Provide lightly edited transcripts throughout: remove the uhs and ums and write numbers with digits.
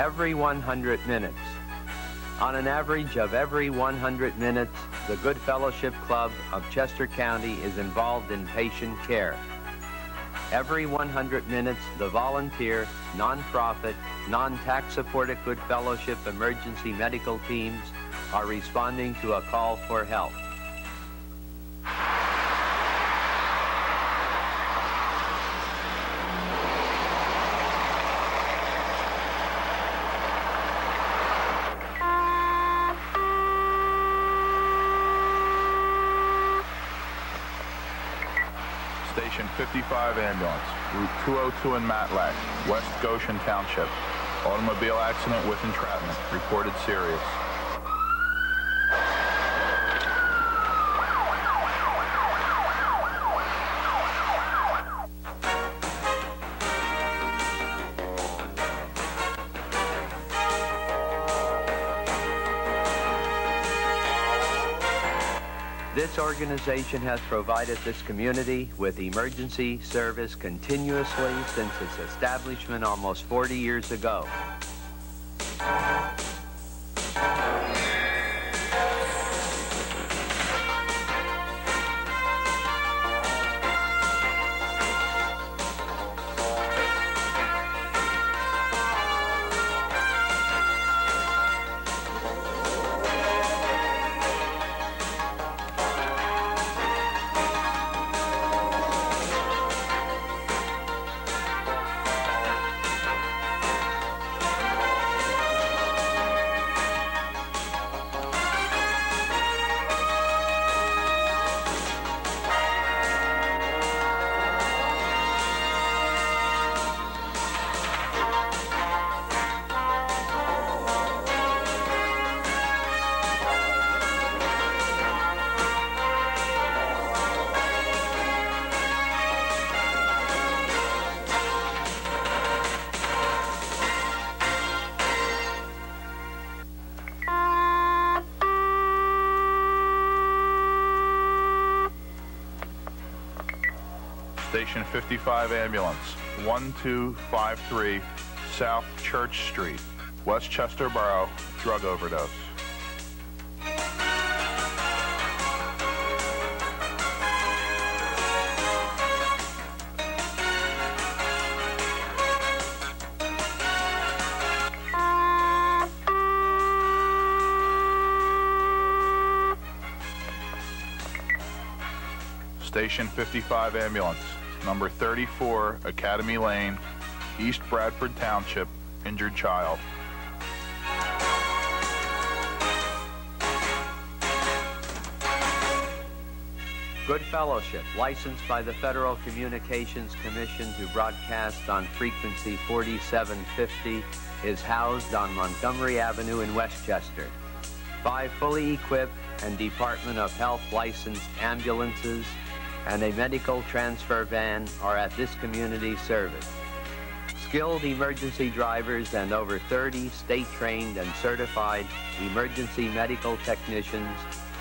every 100 minutes. On an average of every 100 minutes, the Good Fellowship Club of Chester County is involved in patient care. Every 100 minutes, the volunteer, non-profit, non-tax-supported Good Fellowship emergency medical teams are responding to a call for help. Station 55 ambulance, Route 202 in Matlack, West Goshen Township. Automobile accident with entrapment, reported serious. This organization has provided this community with emergency service continuously since its establishment almost 40 years ago. Station 55 ambulance, 1253 South Church Street, Westchester Borough, drug overdose. Station 55 ambulance, number 34 Academy Lane, East Bradford Township, injured child. Good Fellowship, licensed by the Federal Communications Commission to broadcast on frequency 4750, is housed on Montgomery Avenue in Westchester. 5 fully equipped and Department of Health licensed ambulances and a medical transfer van are at this community service. Skilled emergency drivers and over 30 state-trained and certified emergency medical technicians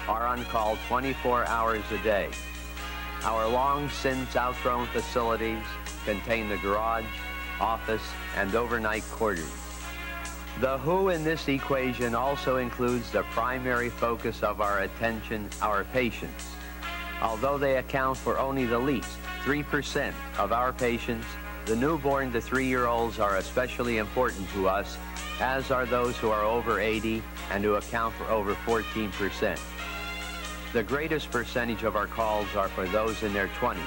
are on call 24 hours a day. Our long-since outgrown facilities contain the garage, office, and overnight quarters. The who in this equation also includes the primary focus of our attention, our patients. Although they account for only the least 3% of our patients, the newborn to 3-year-olds are especially important to us, as are those who are over 80 and who account for over 14%. The greatest percentage of our calls are for those in their 20s.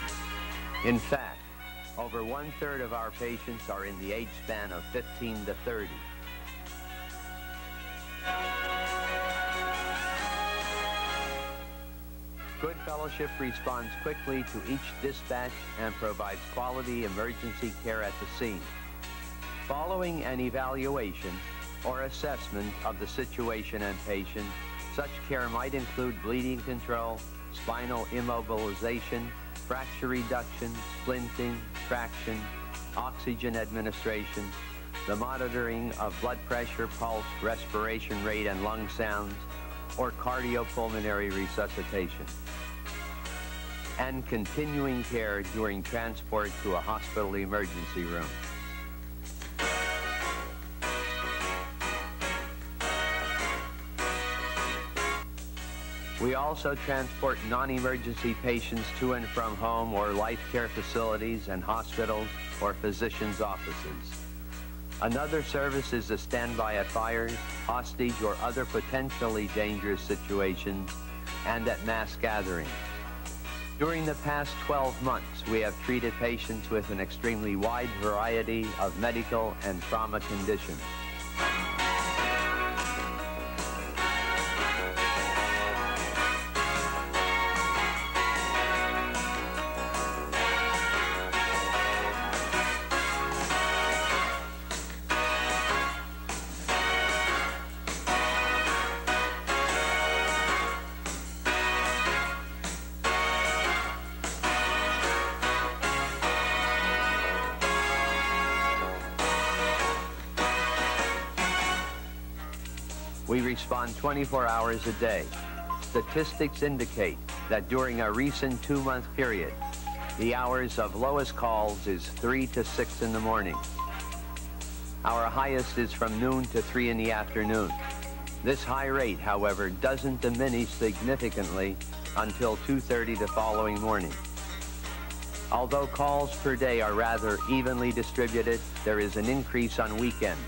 In fact, over 1/3 of our patients are in the age span of 15 to 30. Good Fellowship responds quickly to each dispatch and provides quality emergency care at the scene. Following an evaluation or assessment of the situation and patient, such care might include bleeding control, spinal immobilization, fracture reduction, splinting, traction, oxygen administration, the monitoring of blood pressure, pulse, respiration rate, and lung sounds, or cardiopulmonary resuscitation, and continuing care during transport to a hospital emergency room. We also transport non-emergency patients to and from home or life care facilities and hospitals or physicians' offices. Another service is a standby at fires, hostage, or other potentially dangerous situations, and at mass gatherings. During the past 12 months, we have treated patients with an extremely wide variety of medical and trauma conditions. We respond 24 hours a day. Statistics indicate that during a recent 2-month period, the hours of lowest calls is 3 to 6 in the morning. Our highest is from noon to 3 in the afternoon. This high rate, however, doesn't diminish significantly until 2:30 the following morning. Although calls per day are rather evenly distributed, there is an increase on weekends.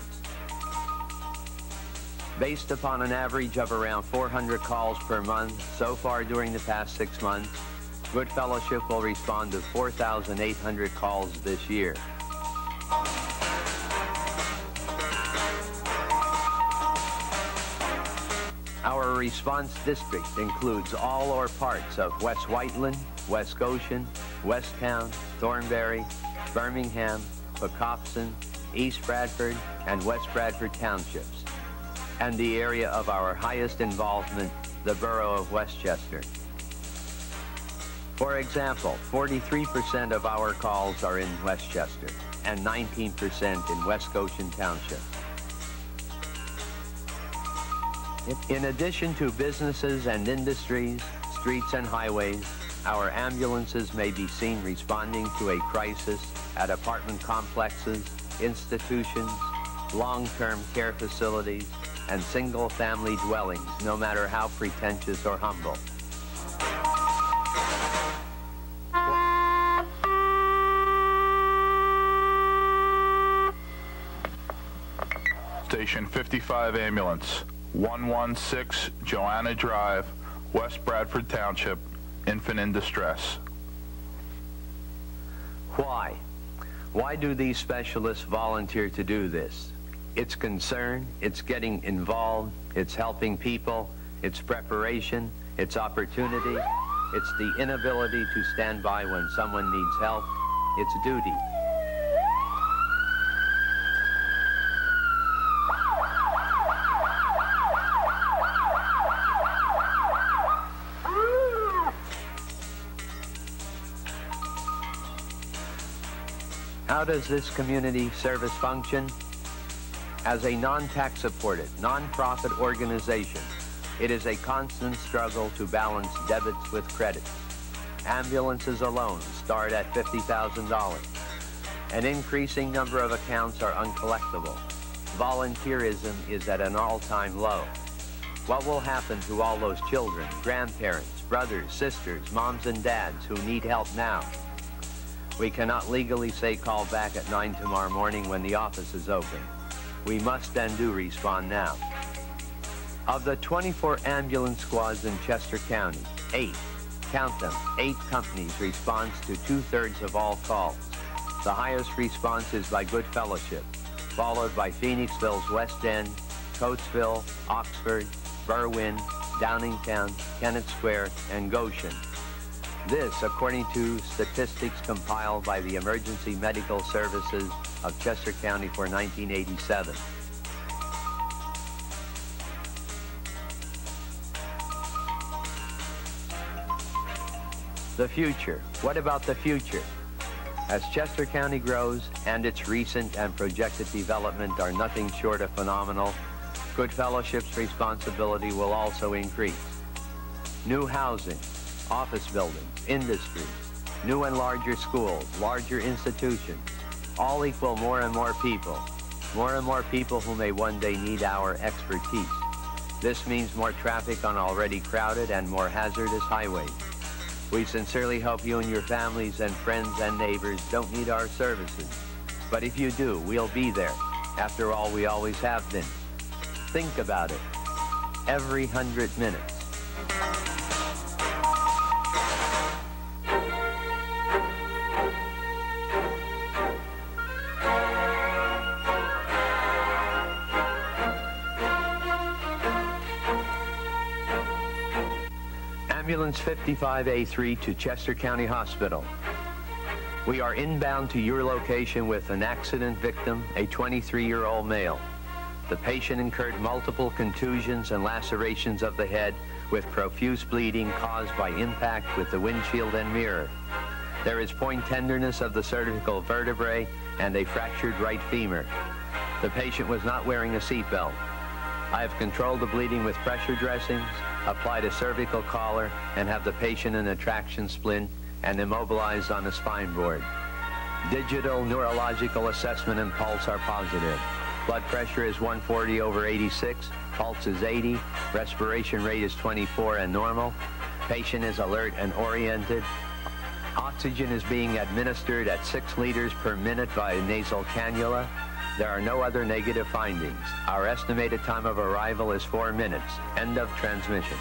Based upon an average of around 400 calls per month so far during the past 6 months, Good Fellowship will respond to 4,800 calls this year. Our response district includes all or parts of West Whiteland, West Goshen, Westtown, Thornbury, Birmingham, Pocopson, East Bradford, and West Bradford townships, and the area of our highest involvement, the borough of Westchester. For example, 43% of our calls are in Westchester and 19% in West Goshen Township. In addition to businesses and industries, streets and highways, our ambulances may be seen responding to a crisis at apartment complexes, institutions, long-term care facilities, and single-family dwellings, no matter how pretentious or humble. Station 55 Ambulance, 116 Joanna Drive, West Bradford Township, infant in distress. Why? Why do these specialists volunteer to do this? It's concern, it's getting involved, it's helping people, it's preparation, it's opportunity, it's the inability to stand by when someone needs help, it's duty. How does this community service function? As a non-tax supported, non-profit organization, it is a constant struggle to balance debits with credits. Ambulances alone start at $50,000. An increasing number of accounts are uncollectible. Volunteerism is at an all-time low. What will happen to all those children, grandparents, brothers, sisters, moms and dads who need help now? We cannot legally say call back at 9 tomorrow morning when the office is open. We must and do respond now. Of the 24 ambulance squads in Chester County, 8, count them, 8 companies respond to 2/3 of all calls. The highest response is by Good Fellowship, followed by Phoenixville's West End, Coatesville, Oxford, Berwyn, Downingtown, Kennett Square, and Goshen. This, according to statistics compiled by the Emergency Medical Services of Chester County for 1987. The future. What about the future? As Chester County grows and its recent and projected development are nothing short of phenomenal, Good Fellowship's responsibility will also increase. New housing, office buildings, industries, new and larger schools, larger institutions, all equal more and more people who may one day need our expertise. This means more traffic on already crowded and more hazardous highways. We sincerely hope you and your families and friends and neighbors don't need our services. But if you do, we'll be there. After all, we always have been. Think about it. Every 100 minutes. Ambulance 55A3 to Chester County Hospital. We are inbound to your location with an accident victim, a 23-year-old male. The patient incurred multiple contusions and lacerations of the head with profuse bleeding caused by impact with the windshield and mirror. There is point tenderness of the cervical vertebrae and a fractured right femur. The patient was not wearing a seatbelt. I have controlled the bleeding with pressure dressings, applied a cervical collar, and have the patient in a traction splint and immobilized on a spine board. Digital neurological assessment and pulse are positive. Blood pressure is 140/86, pulse is 80, respiration rate is 24 and normal. Patient is alert and oriented. Oxygen is being administered at 6 liters per minute by nasal cannula. There are no other negative findings. Our estimated time of arrival is 4 minutes. End of transmission.